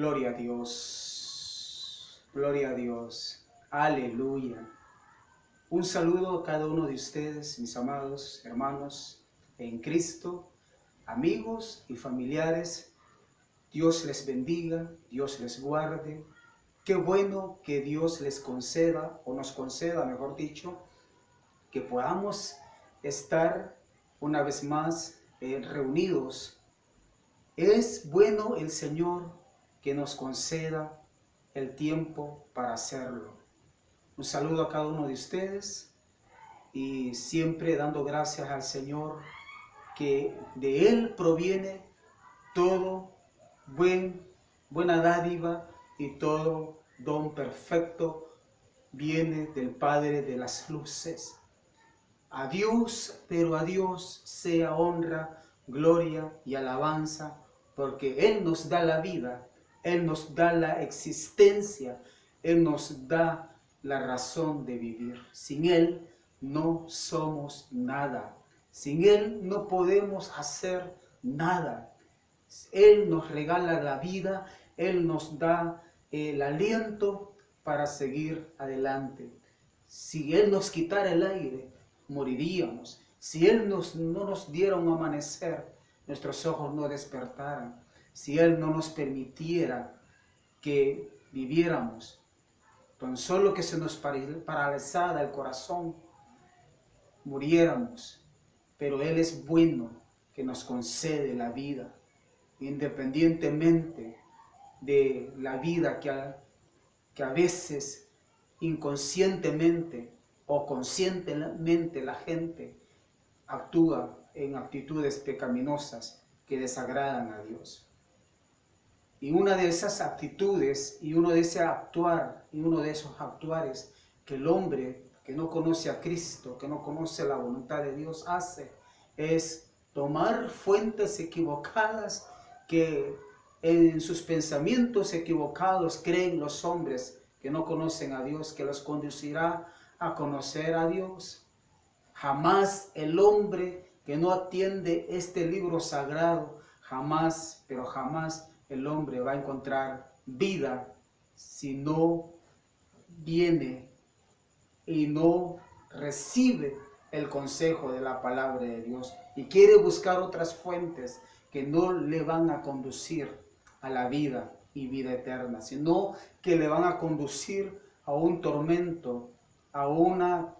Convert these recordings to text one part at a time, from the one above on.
Gloria a Dios, gloria a Dios, aleluya. Un saludo a cada uno de ustedes, mis amados hermanos en Cristo, amigos y familiares. Dios les bendiga, Dios les guarde. Qué bueno que Dios les conceda, o nos conceda, mejor dicho, que podamos estar una vez más reunidos. Es bueno el Señor que nos conceda el tiempo para hacerlo. Un saludo a cada uno de ustedes y siempre dando gracias al Señor, que de Él proviene todo buena dádiva y todo don perfecto viene del Padre de las luces. A Dios, pero a Dios sea honra, gloria y alabanza, porque Él nos da la vida, Él nos da la existencia, Él nos da la razón de vivir. Sin Él no somos nada, sin Él no podemos hacer nada. Él nos regala la vida, Él nos da el aliento para seguir adelante. Si Él nos quitara el aire, moriríamos. Si Él no nos diera un amanecer, nuestros ojos no despertaran. Si Él no nos permitiera que viviéramos, tan solo que se nos paralizara el corazón, muriéramos. Pero Él es bueno, que nos concede la vida, independientemente de la vida que a veces inconscientemente o conscientemente la gente actúa en actitudes pecaminosas que desagradan a Dios. Y una de esas actitudes y uno de esos actuares que el hombre que no conoce a Cristo, que no conoce la voluntad de Dios hace, es tomar fuentes equivocadas que en sus pensamientos equivocados creen los hombres que no conocen a Dios, que los conducirá a conocer a Dios. Jamás el hombre que no atiende este libro sagrado, jamás, pero jamás el hombre va a encontrar vida si no viene y no recibe el consejo de la palabra de Dios y quiere buscar otras fuentes que no le van a conducir a la vida y vida eterna, sino que le van a conducir a un tormento, a una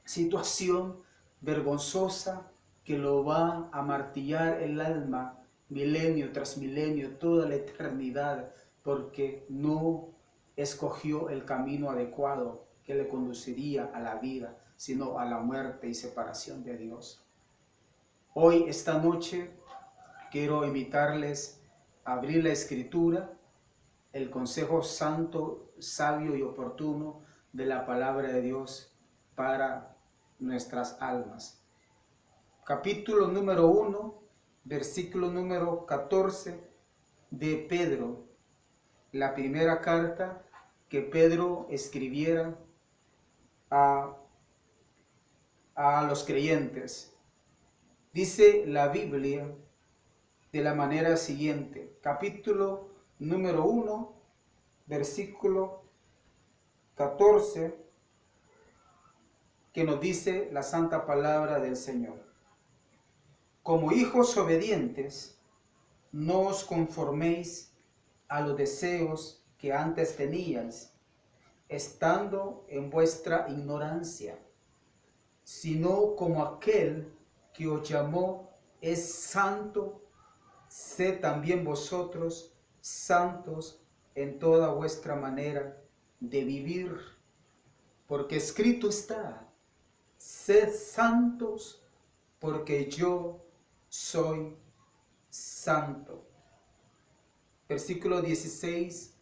situación vergonzosa que lo va a martillar el alma milenio tras milenio, toda la eternidad, porque no escogió el camino adecuado que le conduciría a la vida, sino a la muerte y separación de Dios. Hoy, esta noche, quiero invitarles a abrir la Escritura, el consejo santo, sabio y oportuno de la palabra de Dios para nuestras almas. Capítulo número 1, versículo número 14 de Pedro, la primera carta que Pedro escribiera a los creyentes. Dice la Biblia de la manera siguiente, capítulo número 1, versículo 14, que nos dice la santa palabra del Señor. Como hijos obedientes, no os conforméis a los deseos que antes teníais, estando en vuestra ignorancia, sino como aquel que os llamó es santo, sed también vosotros santos en toda vuestra manera de vivir, porque escrito está, sed santos, porque yo soy santo. Versículo 16,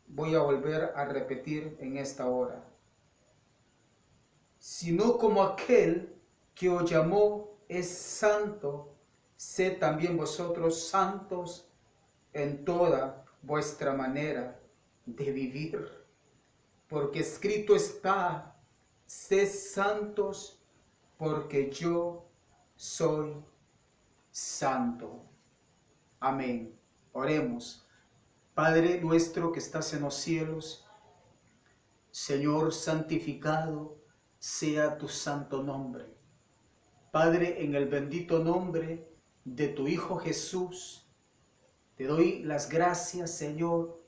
voy a volver a repetir en esta hora. Sino como aquel que os llamó es santo, sed también vosotros santos en toda vuestra manera de vivir. Porque escrito está, sed santos, porque yo soy santo. Amén. Oremos. Padre nuestro que estás en los cielos, Señor, santificado sea tu santo nombre. Padre, en el bendito nombre de tu Hijo Jesús, te doy las gracias, Señor,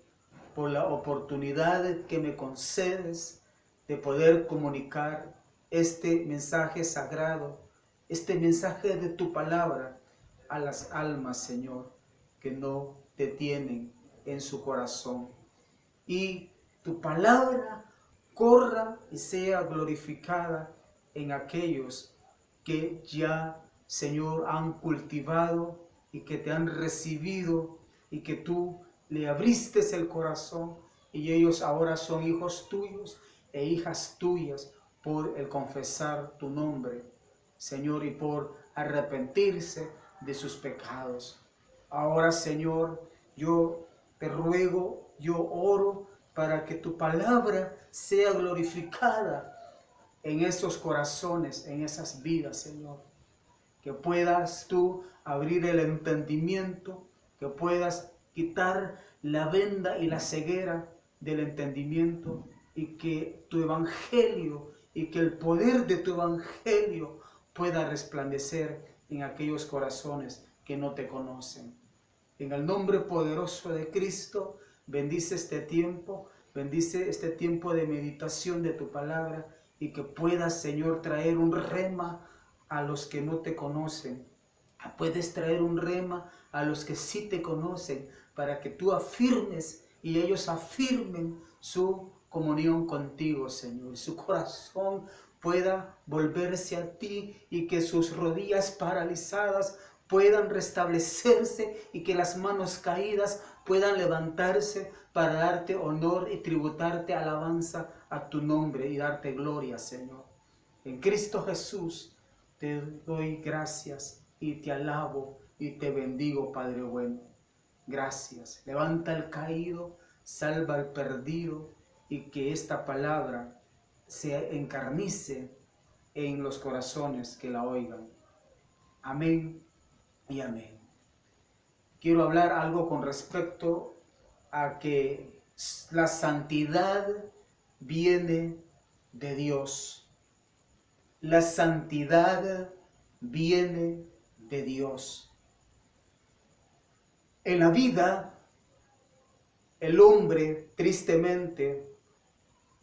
por la oportunidad que me concedes de poder comunicar este mensaje sagrado, este mensaje de tu palabra a las almas, Señor, que no te tienen en su corazón. Y tu palabra corra y sea glorificada en aquellos que ya, Señor, han cultivado y que te han recibido y que tú le abriste el corazón y ellos ahora son hijos tuyos e hijas tuyas por el confesar tu nombre, Señor, y por arrepentirse de sus pecados. Ahora, Señor, yo te ruego, yo oro para que tu palabra sea glorificada en esos corazones, en esas vidas, Señor. Que puedas tú abrir el entendimiento, que puedas quitar la venda y la ceguera del entendimiento y que tu evangelio y que el poder de tu evangelio pueda resplandecer en aquellos corazones que no te conocen. En el nombre poderoso de Cristo, bendice este tiempo de meditación de tu palabra y que puedas, Señor, traer un rema a los que no te conocen. Puedes traer un rema a los que sí te conocen para que tú afirmes y ellos afirmen su comunión contigo, Señor. Y su corazón pueda volverse a ti y que sus rodillas paralizadas puedan restablecerse y que las manos caídas puedan levantarse para darte honor y tributarte alabanza a tu nombre y darte gloria, Señor. En Cristo Jesús te doy gracias y te alabo y te bendigo, Padre bueno. Gracias. Levanta al caído, salva al perdido y que esta palabra se encarnice en los corazones que la oigan. Amén y amén. Quiero hablar algo con respecto a que la santidad viene de Dios. La santidad viene de Dios. En la vida, el hombre tristemente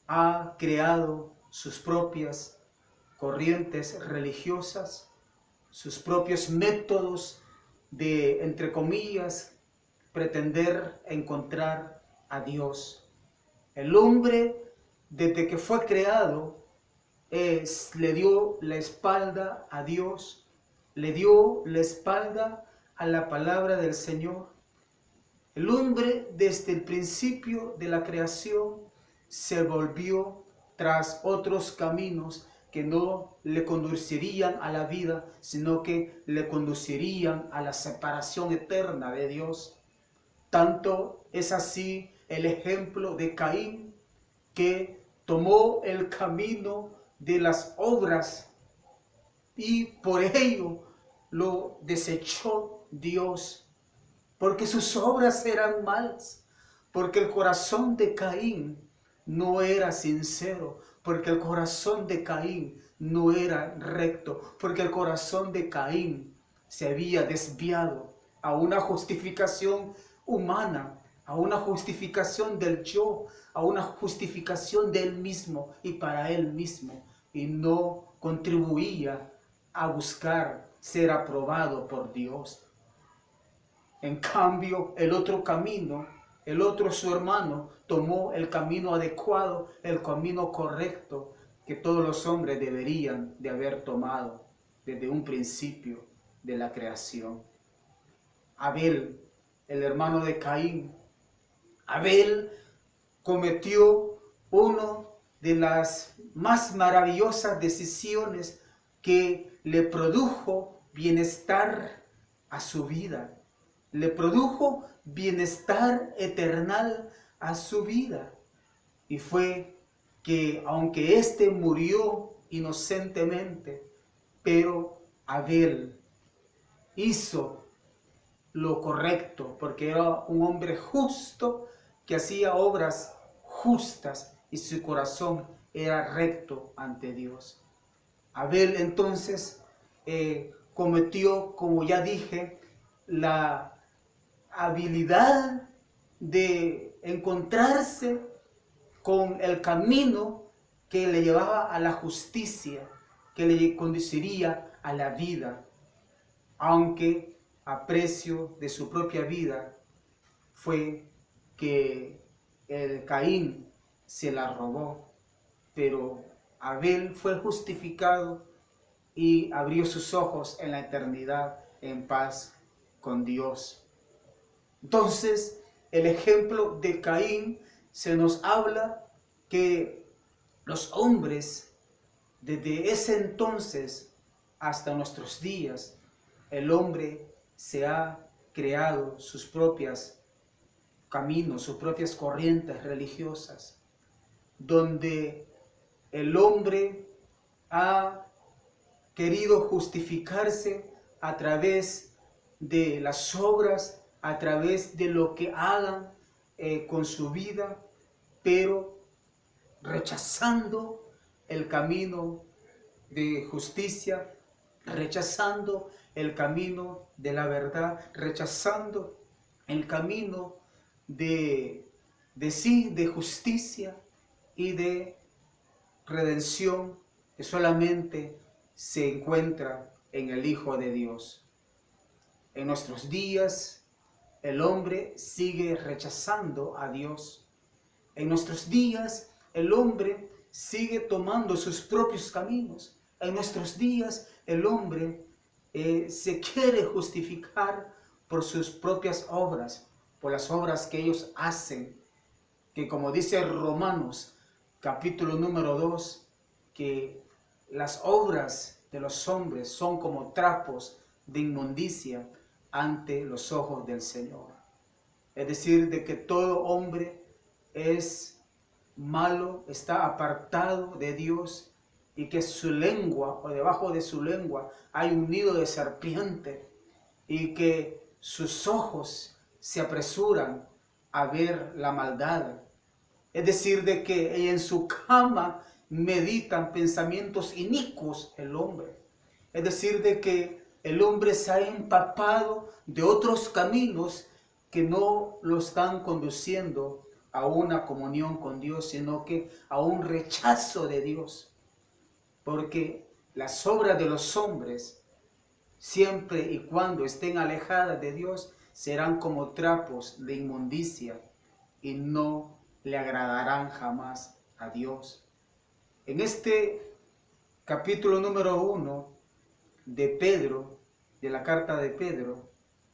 ha creado sus propias corrientes religiosas, sus propios métodos de, entre comillas, pretender encontrar a Dios. El hombre, desde que fue creado, le dio la espalda a Dios, le dio la espalda a la palabra del Señor. El hombre, desde el principio de la creación, se volvió tras otros caminos que no le conducirían a la vida, sino que le conducirían a la separación eterna de Dios. Tanto es así el ejemplo de Caín, que tomó el camino de las obras y por ello lo desechó Dios, porque sus obras eran malas, porque el corazón de Caín no era sincero, porque el corazón de Caín no era recto, porque el corazón de Caín se había desviado a una justificación humana, a una justificación del yo, a una justificación de él mismo y para él mismo, y no contribuía a buscar ser aprobado por Dios. En cambio, el otro camino, el otro su hermano, tomó el camino adecuado, el camino correcto que todos los hombres deberían de haber tomado desde un principio de la creación. Abel, el hermano de Caín, Abel cometió una de las más maravillosas decisiones que le produjo bienestar a su vida. Le produjo bienestar eternal a su vida. Y fue que aunque éste murió inocentemente, pero Abel hizo lo correcto, porque era un hombre justo que hacía obras justas y su corazón era recto ante Dios. Abel entonces cometió, como ya dije, la habilidad de encontrarse con el camino que le llevaba a la justicia, que le conduciría a la vida, aunque a precio de su propia vida fue que el Caín se la robó, pero Abel fue justificado y abrió sus ojos en la eternidad en paz con Dios. Entonces, el ejemplo de Caín se nos habla que los hombres, desde ese entonces hasta nuestros días, el hombre se ha creado sus propios caminos, sus propias corrientes religiosas, donde el hombre ha querido justificarse a través de las obras, a través de lo que hagan con su vida, pero rechazando el camino de justicia, rechazando el camino de la verdad, rechazando el camino de justicia y de redención que solamente se encuentra en el Hijo de Dios. En nuestros días, el hombre sigue rechazando a Dios. En nuestros días, el hombre sigue tomando sus propios caminos. En nuestros días, el hombre se quiere justificar por sus propias obras, por las obras que ellos hacen, que como dice Romanos, capítulo número 2, que las obras de los hombres son como trapos de inmundicia ante los ojos del Señor. Es decir, de que todo hombre es malo, está apartado de Dios, y que su lengua, o debajo de su lengua, hay un nido de serpiente, y que sus ojos se apresuran a ver la maldad. Es decir, de que en su cama meditan pensamientos inicuos el hombre. Es decir, de que el hombre se ha empapado de otros caminos que no lo están conduciendo a una comunión con Dios, sino que a un rechazo de Dios. Porque las obras de los hombres, siempre y cuando estén alejadas de Dios, serán como trapos de inmundicia y no le agradarán jamás a Dios. En este capítulo número 1 de Pedro, de la carta de Pedro,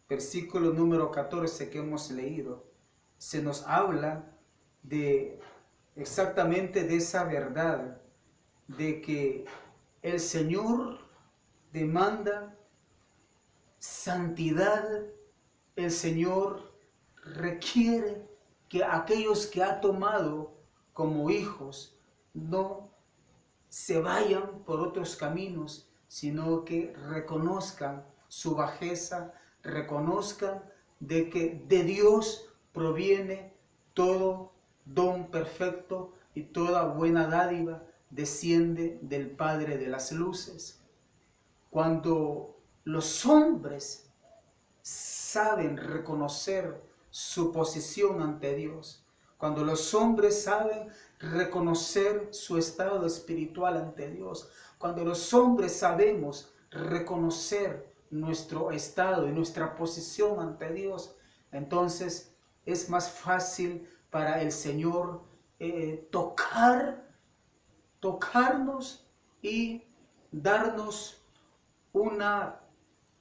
versículo número 14 que hemos leído, se nos habla de exactamente de esa verdad, de que el Señor demanda santidad, el Señor requiere que aquellos que ha tomado como hijos no se vayan por otros caminos, sino que reconozcan su bajeza, reconozcan de que de Dios proviene todo don perfecto y toda buena dádiva desciende del Padre de las luces. Cuando los hombres saben reconocer su posición ante Dios, cuando los hombres saben reconocer su estado espiritual ante Dios, cuando los hombres sabemos reconocer nuestro estado y nuestra posición ante Dios, entonces es más fácil para el Señor tocarnos y darnos una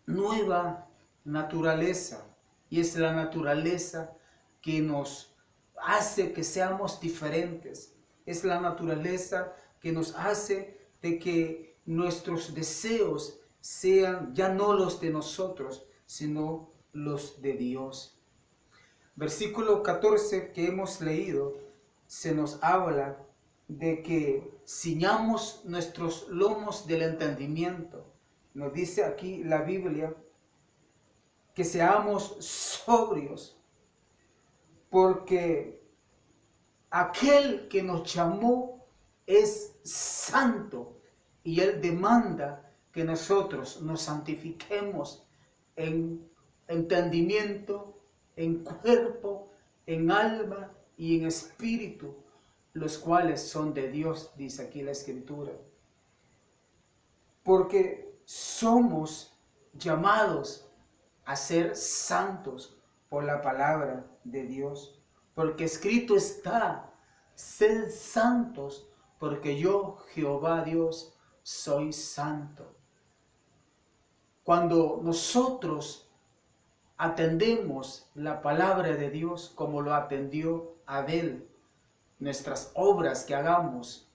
nueva naturaleza, y es la naturaleza que nos hace que seamos diferentes, es la naturaleza que nos hace de que nuestros deseos sean ya no los de nosotros, sino los de Dios. Versículo 14 que hemos leído se nos habla de que ciñamos nuestros lomos del entendimiento. Nos dice aquí la Biblia que seamos sobrios, porque aquel que nos llamó es santo y Él demanda que nosotros nos santifiquemos en entendimiento, en cuerpo, en alma y en espíritu, los cuales son de Dios, dice aquí la Escritura. Porque somos llamados a ser santos por la palabra de Dios. Porque escrito está, sed santos, porque yo, Jehová Dios, soy santo. Cuando nosotros atendemos la palabra de Dios como lo atendió Abel, nuestras obras que hagamos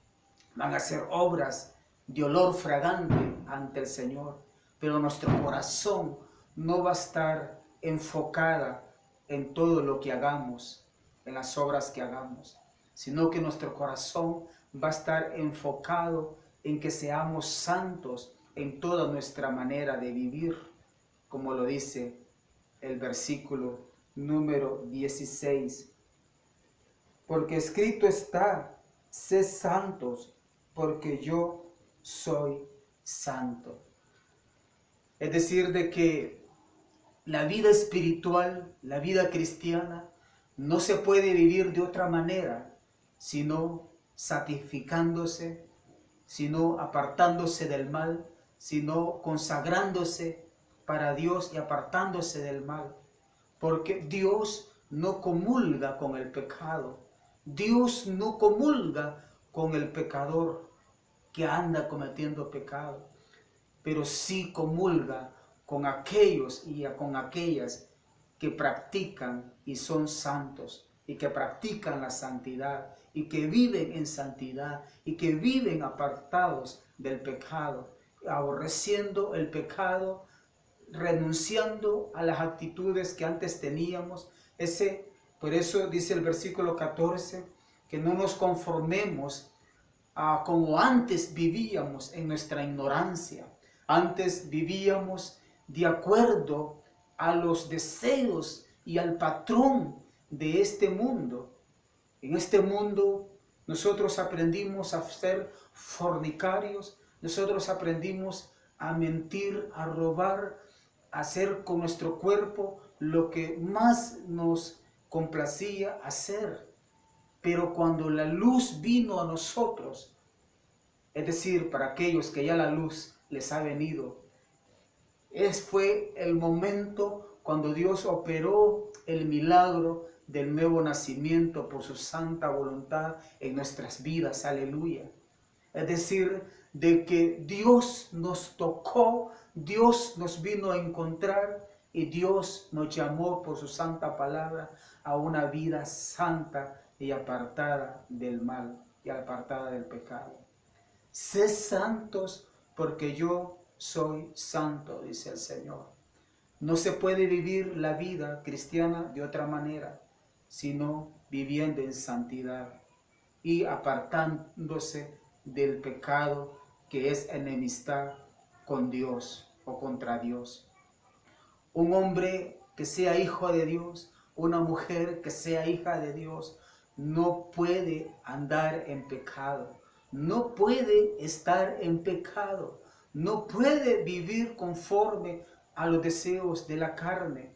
van a ser obras de olor fragante ante el Señor, pero nuestro corazón no va a estar enfocada en todo lo que hagamos, en las obras que hagamos, sino que nuestro corazón va a estar enfocado en que seamos santos en toda nuestra manera de vivir, como lo dice el versículo número 16. Porque escrito está, sed santos, porque yo soy santo. Es decir, de que la vida espiritual, la vida cristiana, no se puede vivir de otra manera, sino santificándose, sino apartándose del mal, sino consagrándose para Dios y apartándose del mal. Porque Dios no comulga con el pecado. Dios no comulga con el pecador que anda cometiendo pecado, pero sí comulga con aquellos y con aquellas que practican y son santos, y que practican la santidad, y que viven en santidad, y que viven apartados del pecado, aborreciendo el pecado, renunciando a las actitudes que antes teníamos. Por eso dice el versículo 14, que no nos conformemos a como antes vivíamos en nuestra ignorancia. Antes vivíamos de acuerdo a los deseos y al patrón de este mundo. En este mundo nosotros aprendimos a ser fornicarios, nosotros aprendimos a mentir, a robar, a hacer con nuestro cuerpo lo que más nos complacía hacer. Pero cuando la luz vino a nosotros, es decir, para aquellos que ya la luz les ha venido, fue el momento cuando Dios operó el milagro del nuevo nacimiento por su santa voluntad en nuestras vidas. Aleluya. Es decir, de que Dios nos tocó, Dios nos vino a encontrar y Dios nos llamó por su santa palabra a una vida santa y apartada del mal y apartada del pecado. Sed santos porque yo soy santo, dice el Señor. No se puede vivir la vida cristiana de otra manera, sino viviendo en santidad y apartándose del pecado que es enemistad con Dios o contra Dios. Un hombre que sea hijo de Dios, una mujer que sea hija de Dios, no puede andar en pecado, no puede estar en pecado, no puede vivir conforme a los deseos de la carne,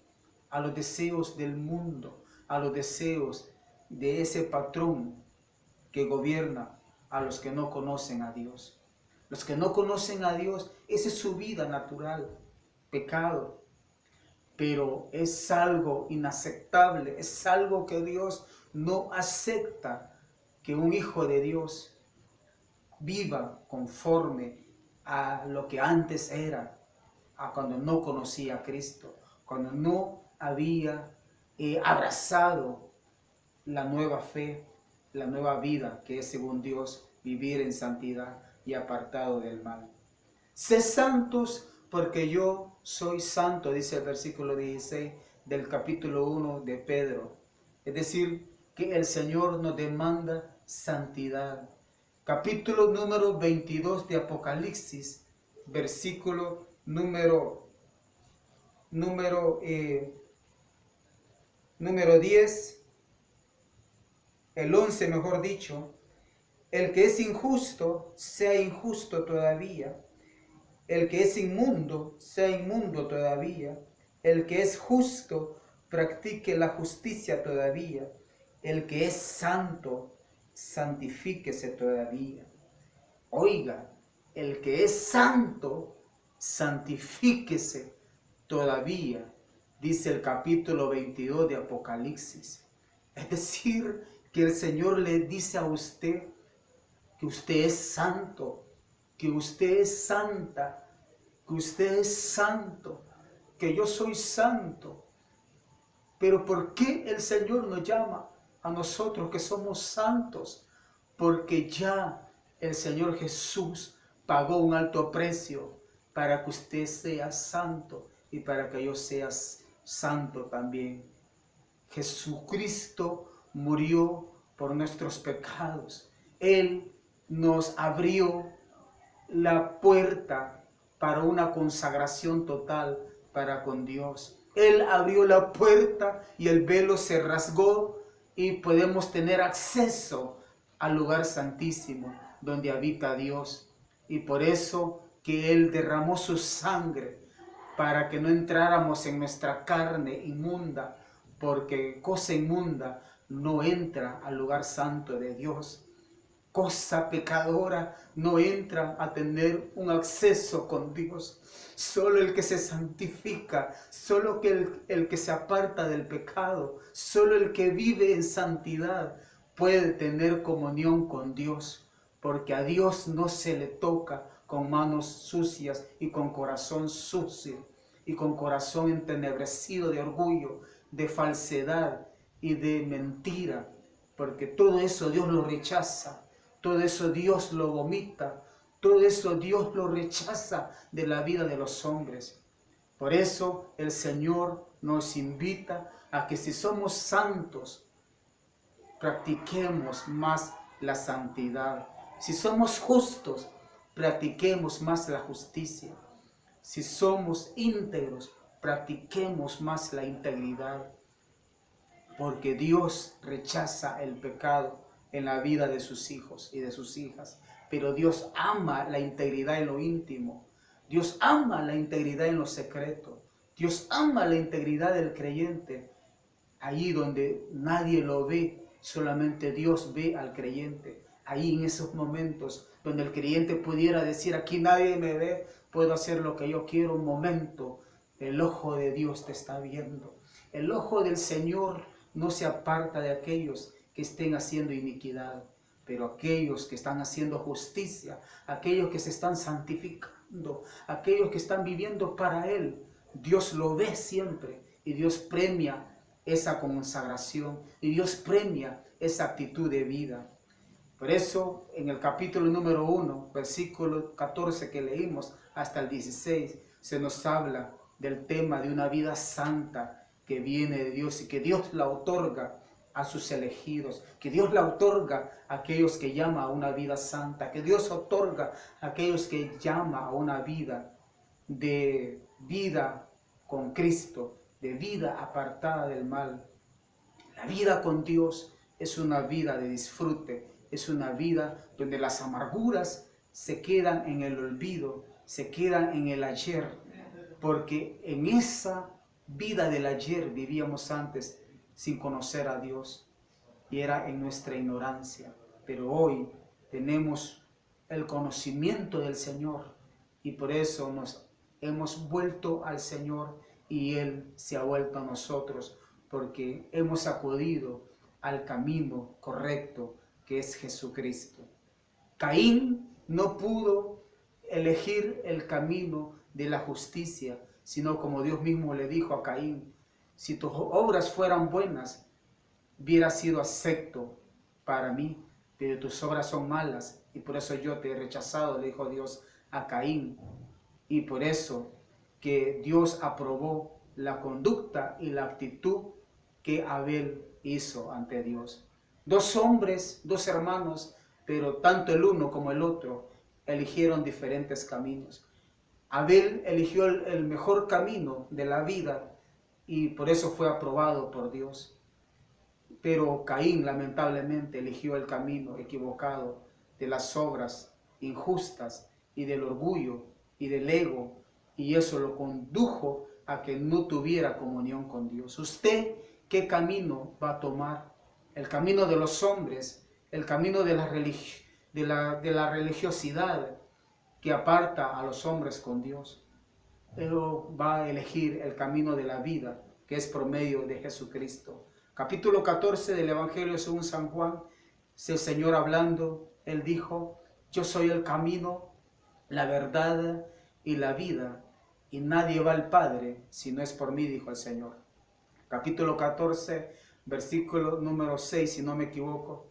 a los deseos del mundo, a los deseos de ese patrón que gobierna a los que no conocen a Dios. Los que no conocen a Dios, esa es su vida natural, pecado. Pero es algo inaceptable, es algo que Dios no acepta, que un hijo de Dios viva conforme a lo que antes era, a cuando no conocía a Cristo, cuando no había abrazado la nueva fe, la nueva vida que es según Dios, vivir en santidad y apartado del mal. Sé santos porque yo soy santo, dice el versículo 16 del capítulo 1 de Pedro. Es decir, que el Señor nos demanda santidad. Capítulo número 22 de Apocalipsis, versículo número número 10, el 11 mejor dicho: el que es injusto, sea injusto todavía. El que es inmundo, sea inmundo todavía. El que es justo, practique la justicia todavía. El que es santo, santifíquese todavía. Oiga, el que es santo, santifíquese todavía, dice el capítulo 22 de Apocalipsis. Es decir, que el Señor le dice a usted que usted es santo, que usted es santa, que usted es santo, que yo soy santo. Pero ¿por qué el Señor nos llama a nosotros que somos santos? Porque ya el Señor Jesús pagó un alto precio para que usted sea santo y para que yo sea santo también. Jesucristo murió por nuestros pecados. Él nos abrió la puerta para una consagración total para con Dios. Él abrió la puerta y el velo se rasgó y podemos tener acceso al lugar santísimo donde habita Dios. Y por eso que Él derramó su sangre para que no entráramos en nuestra carne inmunda, porque cosa inmunda no entra al lugar santo de Dios. Cosa pecadora no entra a tener un acceso con Dios. Solo el que se santifica, solo el que se aparta del pecado, solo el que vive en santidad puede tener comunión con Dios, porque a Dios no se le toca con manos sucias y con corazón sucio y con corazón entenebrecido de orgullo, de falsedad y de mentira, porque todo eso Dios lo rechaza. Todo eso Dios lo vomita, todo eso Dios lo rechaza de la vida de los hombres. Por eso el Señor nos invita a que si somos santos, practiquemos más la santidad. Si somos justos, practiquemos más la justicia. Si somos íntegros, practiquemos más la integridad. Porque Dios rechaza el pecado en la vida de sus hijos y de sus hijas. Pero Dios ama la integridad en lo íntimo. Dios ama la integridad en lo secreto. Dios ama la integridad del creyente. Allí donde nadie lo ve, solamente Dios ve al creyente. Ahí en esos momentos donde el creyente pudiera decir: aquí nadie me ve, puedo hacer lo que yo quiero. Un momento, el ojo de Dios te está viendo. El ojo del Señor no se aparta de aquellos que estén haciendo iniquidad, pero aquellos que están haciendo justicia, aquellos que se están santificando, aquellos que están viviendo para Él, Dios lo ve siempre y Dios premia esa consagración y Dios premia esa actitud de vida. Por eso en el capítulo número 1, versículo 14 que leímos hasta el 16, se nos habla del tema de una vida santa que viene de Dios y que Dios la otorga a sus elegidos, que Dios la otorga a aquellos que llama a una vida santa, que Dios otorga a aquellos que llama a una vida de vida con Cristo, de vida apartada del mal. La vida con Dios es una vida de disfrute, es una vida donde las amarguras se quedan en el olvido, se quedan en el ayer, porque en esa vida del ayer vivíamos antes sin conocer a Dios y era en nuestra ignorancia, pero hoy tenemos el conocimiento del Señor y por eso nos hemos vuelto al Señor y Él se ha vuelto a nosotros, porque hemos acudido al camino correcto que es Jesucristo. Caín no pudo elegir el camino de la justicia, sino como Dios mismo le dijo a Caín: si tus obras fueran buenas, hubiera sido acepto para mí, pero tus obras son malas y por eso yo te he rechazado, le dijo Dios a Caín. Y por eso que Dios aprobó la conducta y la actitud que Abel hizo ante Dios. Dos hombres, dos hermanos, pero tanto el uno como el otro eligieron diferentes caminos. Abel eligió el mejor camino de la vida y por eso fue aprobado por Dios. Pero Caín lamentablemente eligió el camino equivocado de las obras injustas y del orgullo y del ego, y eso lo condujo a que no tuviera comunión con Dios. ¿Usted qué camino va a tomar? ¿El camino de los hombres? ¿El camino de la religiosidad que aparta a los hombres con Dios? Pero va a elegir el camino de la vida, que es por medio de Jesucristo. Capítulo 14 del Evangelio según San Juan, es el Señor hablando. Él dijo: yo soy el camino, la verdad y la vida, y nadie va al Padre si no es por mí, dijo el Señor. Capítulo 14, versículo número 6, si no me equivoco,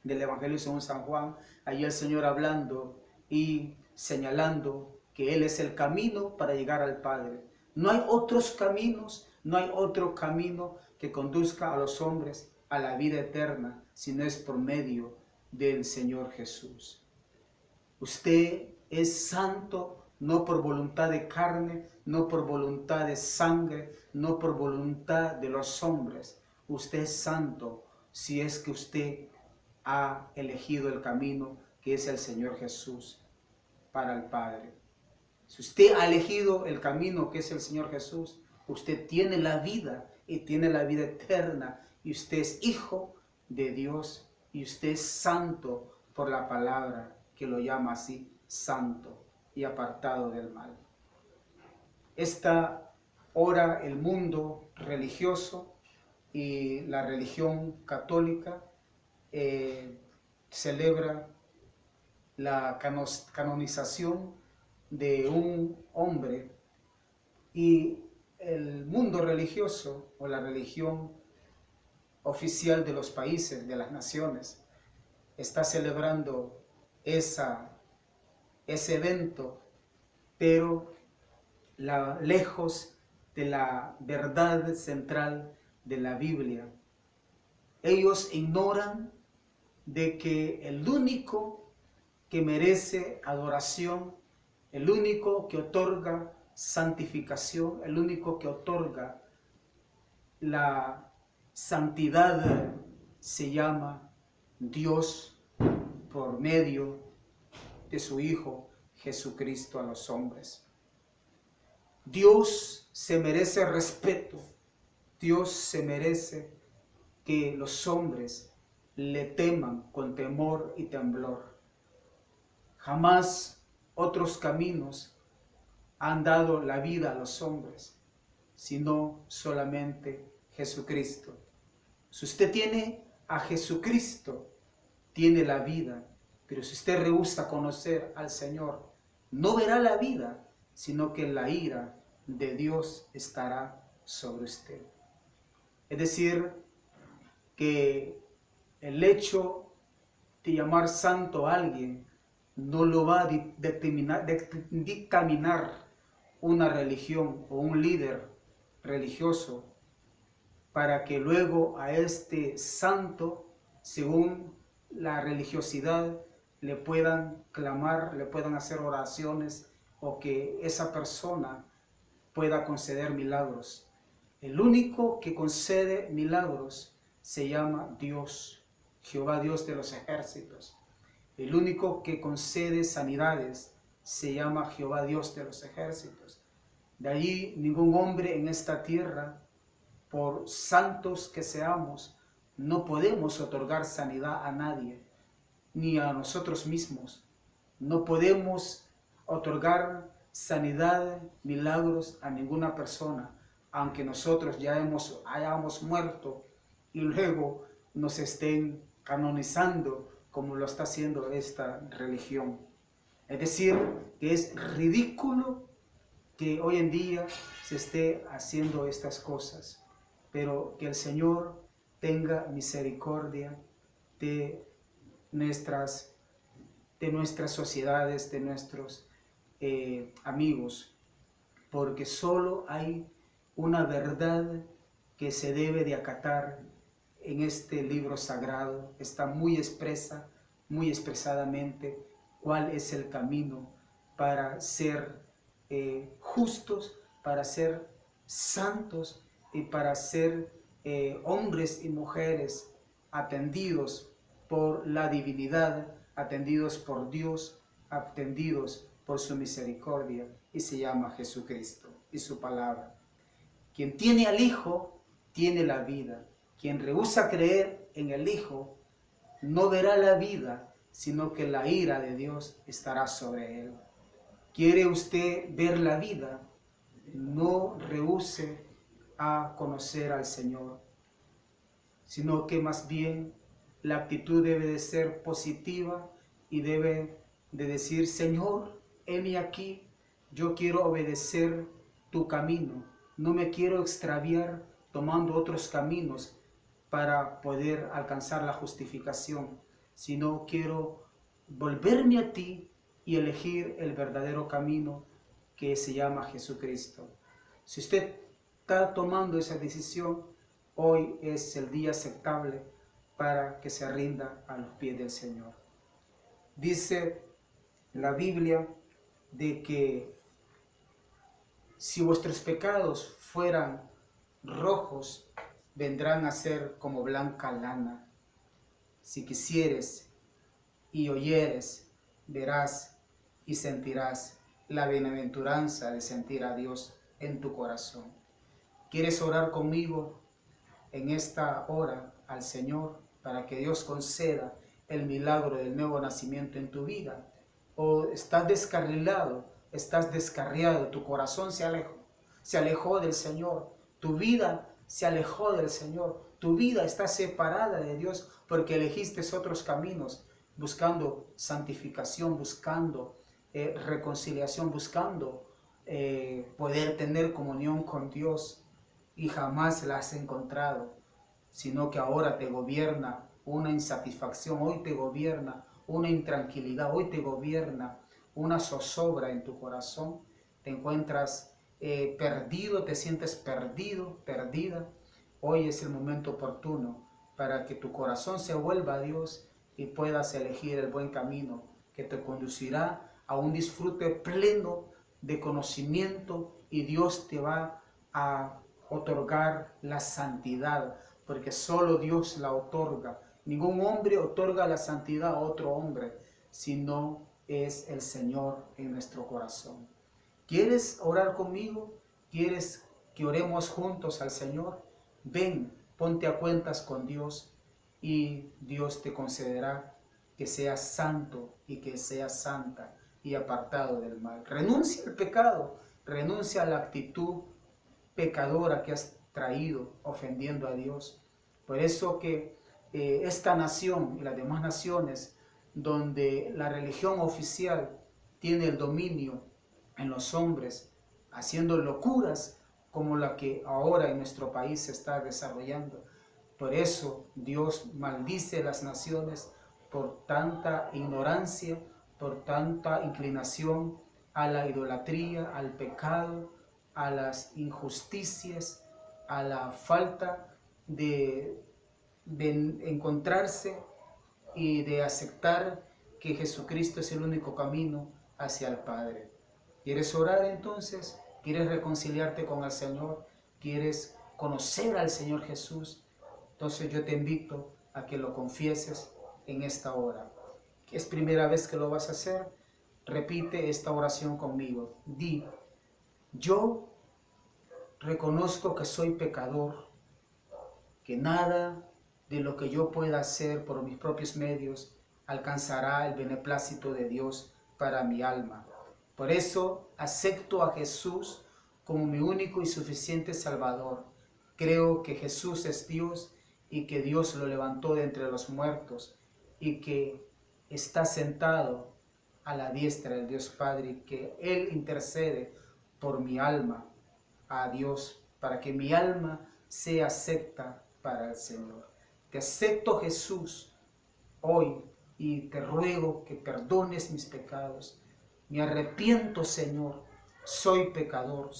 del Evangelio según San Juan. Allí el Señor hablando y señalando que Él es el camino para llegar al Padre. No hay otros caminos, no hay otro camino que conduzca a los hombres a la vida eterna, si no es por medio del Señor Jesús. Usted es santo no por voluntad de carne, no por voluntad de sangre, no por voluntad de los hombres. Usted es santo si es que usted ha elegido el camino que es el Señor Jesús para el Padre. Si usted ha elegido el camino que es el Señor Jesús, usted tiene la vida y tiene la vida eterna, y usted es hijo de Dios y usted es santo por la palabra que lo llama así, santo y apartado del mal. Esta hora el mundo religioso y la religión católica celebra la canonización de un hombre, y el mundo religioso o la religión oficial de los países, de las naciones, está celebrando ese evento, pero lejos de la verdad central de la Biblia. Ellos ignoran de que el único que merece adoración, el único que otorga santificación, el único que otorga la santidad, se llama Dios por medio de su Hijo Jesucristo a los hombres. Dios se merece respeto, Dios se merece que los hombres le teman con temor y temblor. Jamás otros caminos han dado la vida a los hombres, sino solamente Jesucristo. Si usted tiene a Jesucristo, tiene la vida, pero si usted rehúsa conocer al Señor, no verá la vida, sino que la ira de Dios estará sobre usted. Es decir, que el hecho de llamar santo a alguien no lo va a dictaminar una religión o un líder religioso para que luego a este santo, según la religiosidad, le puedan clamar, le puedan hacer oraciones, o que esa persona pueda conceder milagros. El único que concede milagros se llama Dios, Jehová Dios de los ejércitos. El único que concede sanidades se llama Jehová Dios de los ejércitos. De allí ningún hombre en esta tierra, por santos que seamos, no podemos otorgar sanidad a nadie, ni a nosotros mismos. No podemos otorgar sanidad, milagros a ninguna persona, aunque nosotros ya hayamos muerto y luego nos estén canonizando como lo está haciendo esta religión. Es decir, que es ridículo que hoy en día se esté haciendo estas cosas, pero que el Señor tenga misericordia de nuestras sociedades, de nuestros amigos, porque solo hay una verdad que se debe de acatar en este libro sagrado. Está muy expresadamente cuál es el camino para ser justos, para ser santos y para ser hombres y mujeres atendidos por la divinidad, atendidos por Dios, atendidos por su misericordia, y se llama Jesucristo y su palabra. Quien tiene al Hijo, tiene la vida. Quien rehúsa creer en el Hijo, no verá la vida, sino que la ira de Dios estará sobre él. ¿Quiere usted ver la vida? No rehúse a conocer al Señor, sino que más bien la actitud debe de ser positiva y debe de decir: Señor, heme aquí, yo quiero obedecer tu camino, no me quiero extraviar tomando otros caminos para poder alcanzar la justificación, sino quiero volverme a ti y elegir el verdadero camino que se llama Jesucristo. Si usted está tomando esa decisión, hoy es el día aceptable para que se rinda a los pies del Señor. Dice la Biblia de que si vuestros pecados fueran rojos, vendrán a ser como blanca lana. Si quisieres y oyeres, verás y sentirás la bienaventuranza de sentir a Dios en tu corazón. ¿Quieres orar conmigo en esta hora al Señor para que Dios conceda el milagro del nuevo nacimiento en tu vida? ¿O estás descarrilado, estás descarriado, tu corazón se alejó del Señor, tu vida se alejó del Señor, tu vida está separada de Dios porque elegiste otros caminos, buscando santificación, buscando reconciliación, buscando poder tener comunión con Dios, y jamás la has encontrado, sino que ahora te gobierna una insatisfacción, hoy te gobierna una intranquilidad, hoy te gobierna una zozobra en tu corazón, te encuentras perdido, te sientes perdido, perdida. Hoy es el momento oportuno para que tu corazón se vuelva a Dios y puedas elegir el buen camino que te conducirá a un disfrute pleno de conocimiento, y Dios te va a otorgar la santidad, porque solo Dios la otorga. Ningún hombre otorga la santidad a otro hombre, sino es el Señor en nuestro corazón. ¿Quieres orar conmigo? ¿Quieres que oremos juntos al Señor? Ven, ponte a cuentas con Dios y Dios te concederá que seas santo y que seas santa y apartado del mal. Renuncia al pecado, renuncia a la actitud pecadora que has traído ofendiendo a Dios. Por eso que esta nación y las demás naciones donde la religión oficial tiene el dominio en los hombres, haciendo locuras como la que ahora en nuestro país se está desarrollando. Por eso Dios maldice las naciones por tanta ignorancia, por tanta inclinación a la idolatría, al pecado, a las injusticias, a la falta de encontrarse y de aceptar que Jesucristo es el único camino hacia el Padre. ¿Quieres orar entonces? ¿Quieres reconciliarte con el Señor? ¿Quieres conocer al Señor Jesús? Entonces yo te invito a que lo confieses en esta hora. ¿Es primera vez que lo vas a hacer? Repite esta oración conmigo. Di: yo reconozco que soy pecador, que nada de lo que yo pueda hacer por mis propios medios alcanzará el beneplácito de Dios para mi alma. Por eso acepto a Jesús como mi único y suficiente Salvador. Creo que Jesús es Dios y que Dios lo levantó de entre los muertos y que está sentado a la diestra del Dios Padre, y que Él intercede por mi alma a Dios para que mi alma sea acepta para el Señor. Te acepto, Jesús, hoy, y te ruego que perdones mis pecados. Me arrepiento, Señor, soy pecador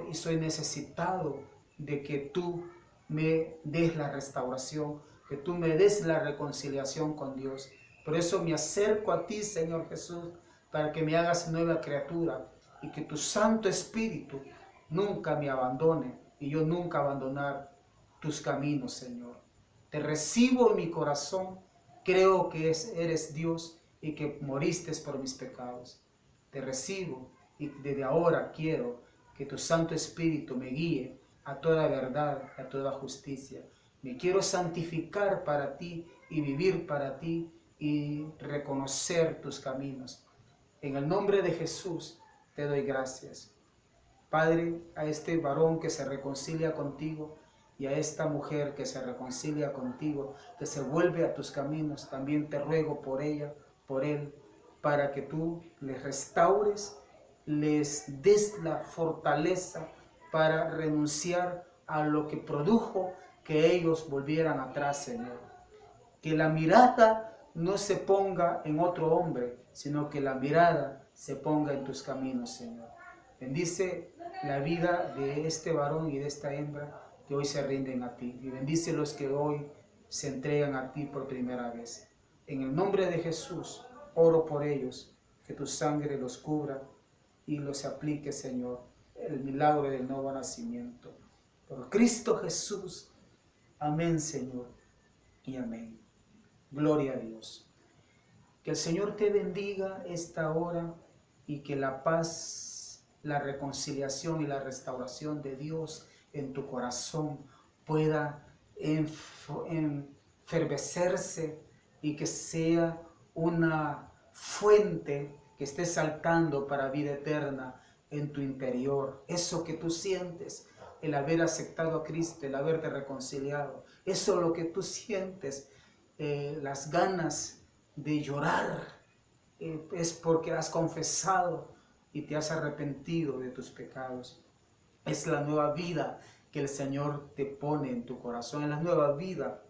y soy necesitado de que tú me des la restauración, que tú me des la reconciliación con Dios. Por eso me acerco a ti, Señor Jesús, para que me hagas nueva criatura y que tu Santo Espíritu nunca me abandone y yo nunca abandonar tus caminos, Señor. Te recibo en mi corazón, creo que eres Dios y que moriste por mis pecados. Te recibo y desde ahora quiero que tu Santo Espíritu me guíe a toda verdad, a toda justicia. Me quiero santificar para ti y vivir para ti y reconocer tus caminos. En el nombre de Jesús te doy gracias. Padre, a este varón que se reconcilia contigo y a esta mujer que se reconcilia contigo, que se vuelve a tus caminos, también te ruego por ella, por él, para que tú les restaures, les des la fortaleza para renunciar a lo que produjo que ellos volvieran atrás, Señor. Que la mirada no se ponga en otro hombre, sino que la mirada se ponga en tus caminos, Señor. Bendice la vida de este varón y de esta hembra que hoy se rinden a ti. Y bendice los que hoy se entregan a ti por primera vez. En el nombre de Jesús, oro por ellos, que tu sangre los cubra y los aplique, Señor, el milagro del nuevo nacimiento. Por Cristo Jesús. Amén, Señor, y amén. Gloria a Dios. Que el Señor te bendiga esta hora y que la paz, la reconciliación y la restauración de Dios en tu corazón pueda enfervecerse y que sea una fuente que esté saltando para vida eterna en tu interior. Eso que tú sientes, el haber aceptado a Cristo, el haberte reconciliado, eso es lo que tú sientes, las ganas de llorar, es porque has confesado y te has arrepentido de tus pecados. Es la nueva vida que el Señor te pone en tu corazón, es la nueva vida,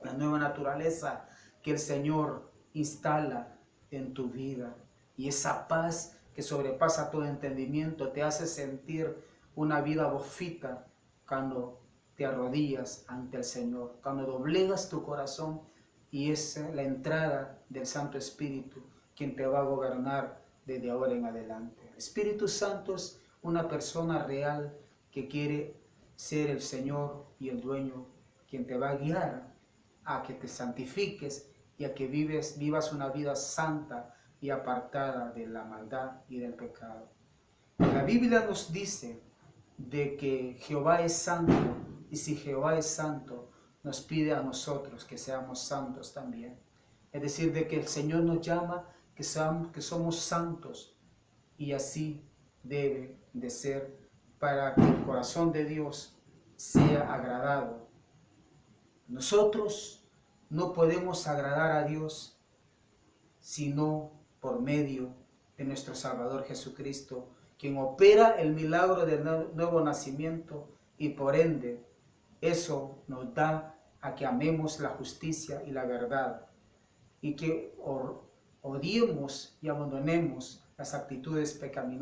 la nueva naturaleza que el Señor instala en tu vida. Y esa paz que sobrepasa todo entendimiento te hace sentir una vida bofita cuando te arrodillas ante el Señor, cuando doblegas tu corazón, y es la entrada del Santo Espíritu quien te va a gobernar desde ahora en adelante. El Espíritu Santo es una persona real que quiere ser el Señor y el dueño, quien te va a guiar a que te santifiques y a que vivas una vida santa y apartada de la maldad y del pecado. La Biblia nos dice de que Jehová es santo, y si Jehová es santo, nos pide a nosotros que seamos santos también. Es decir, de que el Señor nos llama que somos santos, y así debe de ser para que el corazón de Dios sea agradado. Nosotros no podemos agradar a Dios sino por medio de nuestro Salvador Jesucristo, quien opera el milagro del nuevo nacimiento, y por ende eso nos da a que amemos la justicia y la verdad y que odiemos y abandonemos las actitudes pecaminosas